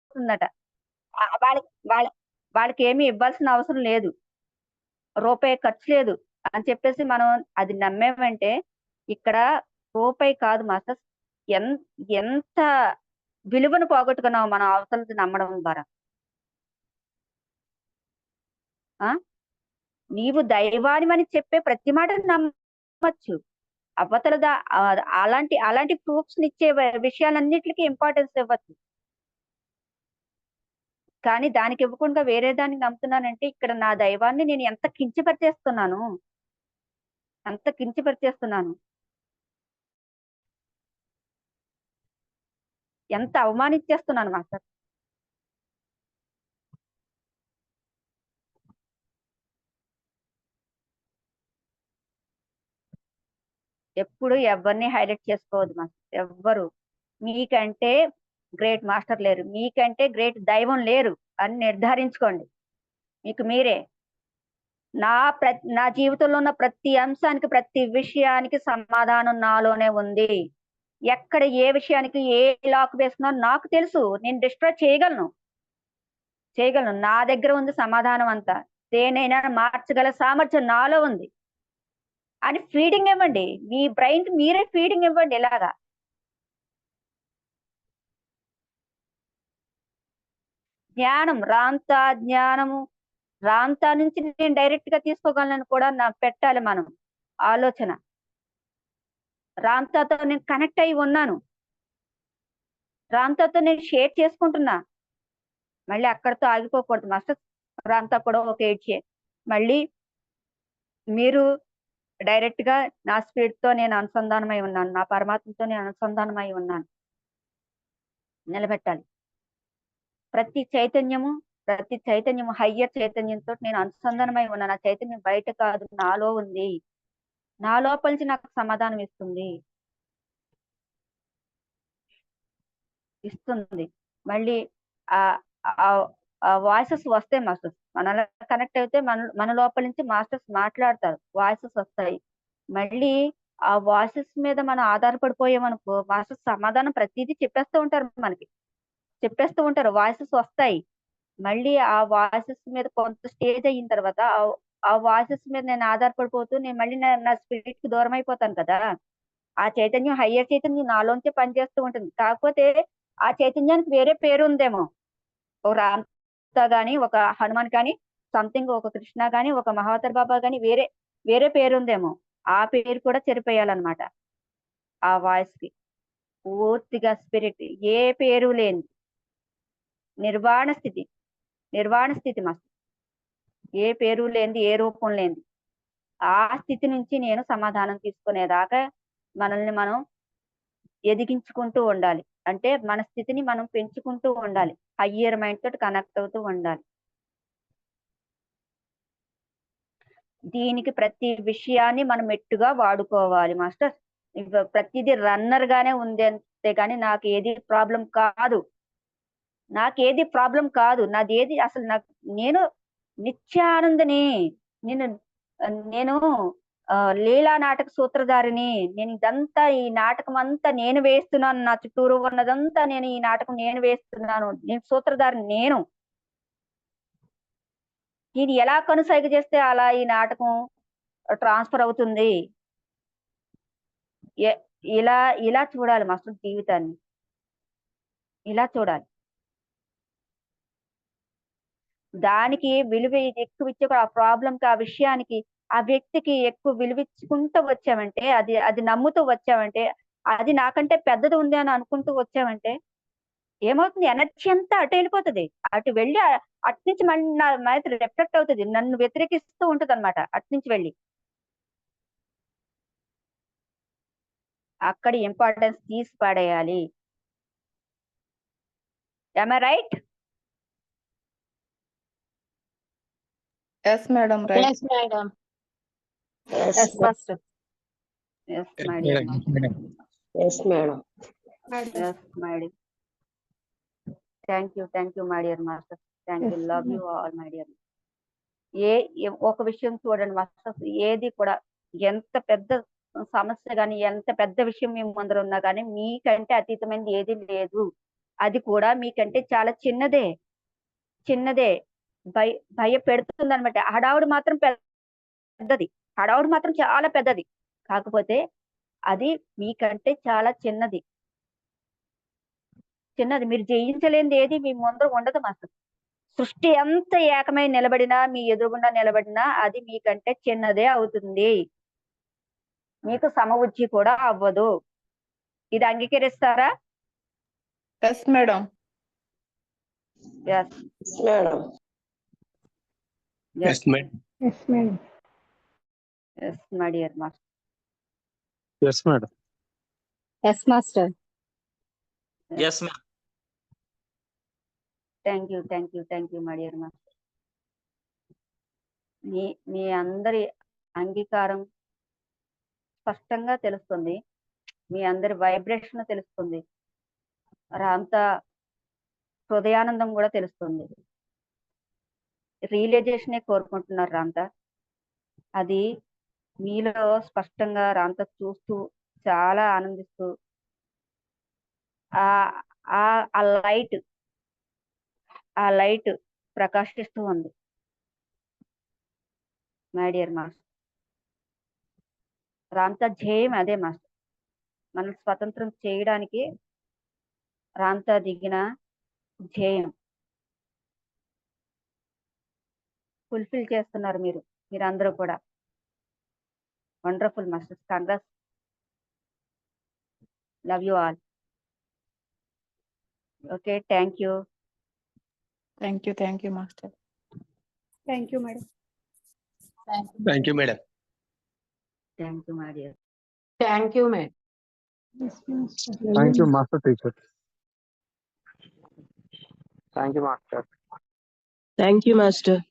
అయిపోతుందట. వాళ్ళకి వాళ్ళకి ఏమీ ఇవ్వాల్సిన అవసరం లేదు, రూపాయి ఖర్చు లేదు అని చెప్పేసి మనం అది నమ్మేమంటే ఇక్కడ రూపాయి కాదు మాస్టర్స్, ఎన్- ఎంత విలువను పోగొట్టుకున్నాం మనం అవతలది నమ్మడం ద్వారా. ఆ నీవు దైవానివని చెప్పే ప్రతి మాట నమ్మచ్చు. అవతల అలాంటి అలాంటి ప్రూఫ్స్ ఇచ్చే విషయాలన్నిటికీ ఇంపార్టెన్స్ ఇవ్వచ్చు. కానీ దానికి ఇవ్వకుండా వేరే దాన్ని నమ్ముతున్నానంటే ఇక్కడ నా దైవాన్ని నేను ఎంత కించపరిచేస్తున్నాను, ఎంత కించపరిచేస్తున్నాను, ఎంత అవమానించేస్తున్నాను మాస్టర్. ఎప్పుడు ఎవరిని హైలైట్ చేసుకోవద్దు మాస్టర్. ఎవ్వరు మీకంటే గ్రేట్ మాస్టర్ లేరు, మీకంటే గ్రేట్ దైవం లేరు అని నిర్ధారించుకోండి మీకు మీరే. నా జీవితంలో ఉన్న ప్రతి అంశానికి ప్రతి విషయానికి సమాధానం నాలోనే ఉంది. ఎక్కడ ఏ విషయానికి ఏ లాక్ వేస్తున్నా నాకు తెలుసు, నేను డిస్ట్రాయ్ చేయగలను. నా దగ్గర ఉంది సమాధానం అంతా. దేనైనా మార్చగల సామర్థ్యం నాలో ఉంది అని ఫీడింగ్ ఇవ్వండి. మీ బ్రెయిన్ కి మీరే ఫీడింగ్ ఇవ్వండి ఇలాగా. జ్ఞానం రాంతా జ్ఞానము రాంతా నుంచి నేను డైరెక్ట్ గా తీసుకోగలను కూడా నా పెట్టాలి మనం ఆలోచన. రాంతాతో నేను కనెక్ట్ అయి ఉన్నాను, రాంతాతో నేను షేర్ చేసుకుంటున్నా. మళ్ళీ అక్కడితో ఆగిపోకూడదు మాస్టర్. రాంతా కూడా ఒక ఏడ్చే మళ్ళీ మీరు డైరెక్ట్ గా నా స్పిరిట్ తో నేను అనుసంధానమై ఉన్నాను, నా పరమాత్మతో నేను అనుసంధానమై ఉన్నాను నిలబెట్టాలి. ప్రతి చైతన్యము హయ్యర్ చైతన్యంతో నేను అనుసంధానమై ఉన్నాను. ఆ చైతన్యం బయట కాదు, నాలో ఉంది. నా లోపల నుంచి నాకు సమాధానం ఇస్తుంది. మళ్ళీ ఆ ఆ వాయిసెస్ వస్తాయి మాస్టర్స్. మనలా కనెక్ట్ అయితే మన లోపల నుంచి మాస్టర్స్ మాట్లాడతారు, వాయిసెస్ వస్తాయి. మళ్ళీ ఆ వాయిసెస్ మీద మనం ఆధారపడిపోయామనుకో మాస్టర్స్ సమాధానం ప్రతిదీ చెప్పేస్తూ ఉంటారు, వాయిసెస్ వస్తాయి. మళ్ళీ ఆ వాయిసెస్ మీద కొంత స్టేజ్ అయిన తర్వాత ఆ వాయిసెస్ మీద నేను ఆధారపడిపోతూ నేను మళ్ళీ నా స్పిరిట్ కి దూరం అయిపోతాను కదా. ఆ చైతన్యం హయ్యర్ చైతన్యం నాలోంచే పనిచేస్తూ ఉంటుంది. కాకపోతే ఆ చైతన్యానికి వేరే పేరు ఉందేమో, ఒక రామ్తా గాని, ఒక హనుమాన్ కానీ, సంథింగ్ ఒక కృష్ణ గాని, ఒక మహావతర్ బాబా గాని వేరే వేరే పేరు ఉందేమో. ఆ పేరు కూడా చెరిపేయాలన్నమాట ఆ వాయిస్ కి. పూర్తిగా స్పిరిట్, ఏ పేరు లేని నిర్వాణ స్థితి, నిర్వాణ స్థితి మస్తు. ఏ పేరు లేనిది, ఏ రూపం లేనిది. ఆ స్థితి నుంచి నేను సమాధానం తీసుకునేదాకా మనల్ని మనం ఎదిగించుకుంటూ ఉండాలి. అంటే మన స్థితిని మనం పెంచుకుంటూ ఉండాలి, హయ్యర్ మైండ్ తోటి కనెక్ట్ అవుతూ ఉండాలి. దీనికి ప్రతి విషయాన్ని మనం మెట్టుగా వాడుకోవాలి మాస్టర్. ప్రతిదీ రన్నర్ గానే ఉంది అంతే కానీ నాకేది ప్రాబ్లం కాదు. నాదేది అసలు నాకు నేను నిత్యానందని. నేను నేను లీలా నాటక సూత్రధారిని. నేను ఇదంతా ఈ నాటకం అంతా నేను వేస్తున్నాను, నా చుట్టూరు ఉన్నదంతా నేను ఈ నాటకం నేను వేస్తున్నాను, నేను సూత్రధారిని నేను. ఇది ఎలా కనుసైగ చేస్తే అలా ఈ నాటకం ట్రాన్స్ఫర్ అవుతుంది. ఇలా ఇలా చూడాలి మాస్టర్ జీవితాన్ని, ఇలా చూడాలి. దానికి విలువ ఎక్కువ ఇచ్చే ఆ ప్రాబ్లంకి, ఆ విషయానికి, ఆ వ్యక్తికి ఎక్కువ విలువిచ్చుకుంటూ వచ్చామంటే, అది అది నమ్ముతూ వచ్చామంటే, అది నాకంటే పెద్దది ఉంది అని అనుకుంటూ వచ్చామంటే ఏమవుతుంది, ఎనర్జీ అంతా అటు వెళ్ళిపోతుంది. అటు వెళ్ళి అటు నుంచి మళ్ళీ నా మీద రిఫ్లెక్ట్ అవుతుంది, నన్ను వ్యతిరేకిస్తూ ఉంటది అనమాట అటు నుంచి వెళ్ళి. అక్కడ ఇంపార్టెన్స్ తీసి పడేయాలి. am I right? Yes, madam. Right. Yes, madam. Yes, Yes, master. Yes, my dear madam. master. Yes, madam. Yes, my dear. Thank you, my dear master. Thank you. Love you all, my dear. ఒక విషయం చూడండి master, ఏది కూడా ఎంత పెద్ద సమస్య కానీ, ఎంత పెద్ద విషయం మీ ముందర ఉన్నా కానీ మీకంటే అతీతమైనది ఏది లేదు అది కూడా మీకంటే చాలా చిన్నదే భయపెడుతుంది అనమాట. హడావుడి మాత్రం పెద్దది, హడావుడి మాత్రం చాలా పెద్దది. కాకపోతే అది మీకంటే చాలా చిన్నది. మీరు జయించలేనిది ఏది మీ ముందర ఉండదు మాస్టర్. సృష్టి ఎంత ఏకమై నిలబడినా, మీ ఎదురుగుండా నిలబడినా అది మీకంటే చిన్నదే అవుతుంది. మీకు సమవుజ్జి కూడా అవ్వదు. ఇది అంగీకరిస్తారా? Yes madam. Yes madam. Yes, madam. Yes madam. Yes my dear master. Yes, madam. Yes master. Yes, ma'am. Thank you my dear master. మీ అందరి అంగీకారం స్పష్టంగా తెలుస్తుంది. మీ అందరి వైబ్రేషన్ తెలుస్తుంది. రాంత హృదయానందం కూడా తెలుస్తుంది. రియలైజేషనే కోరుకుంటున్నారు రాంత. అది మీలో స్పష్టంగా రాంత చూస్తూ చాలా ఆనందిస్తూ ఆ లైట్ ప్రకాశిస్తూ ఉంది మై డియర్ మాస్టర్. రాంత ధ్యేయం అదే మాస్టర్. మనం స్వతంత్రం చేయడానికి రాంత దిగిన ధ్యేయం ఫుల్ఫిల్ చేస్తున్నారు మీరందరూ కూడా. Wonderful masters. Congrats. Love you all. Okay, thank you. Thank you master. Thank you madam. Thank you, madam. Thank you my dear. Thank you madam. Thank you, master teacher. Thank you, master. Thank you master.